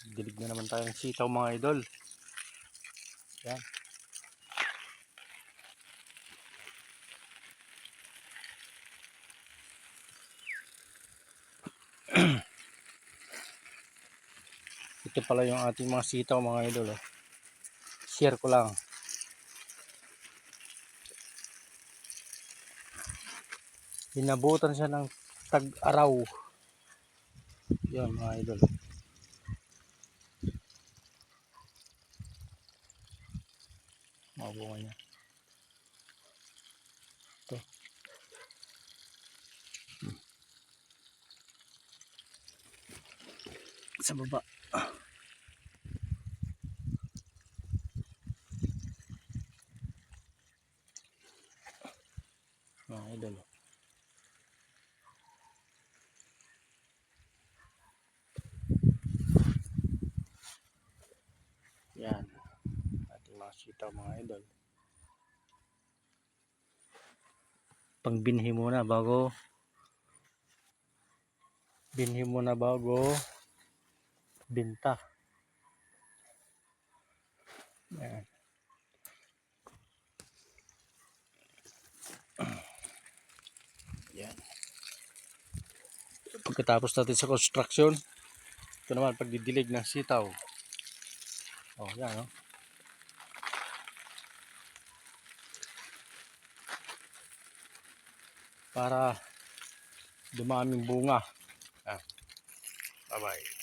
Dilig na naman tayo ng sitaw mga idol. Yan. Ito pala yung ating mga sitaw mga idol. Share ko lang. Binabutan siya ng tag-araw. Yan mga idol. Mga bunga niya. Ito. Sa baba. Mga idol. Yan. Ating mga sitaw mga idol. Pangbinhi muna bago binta. Yan. Yan. Pagkatapos natin sa construction, ito naman pagdidilig ng sitaw. Oh, yan oh. Para dumaming bunga. Bye bye.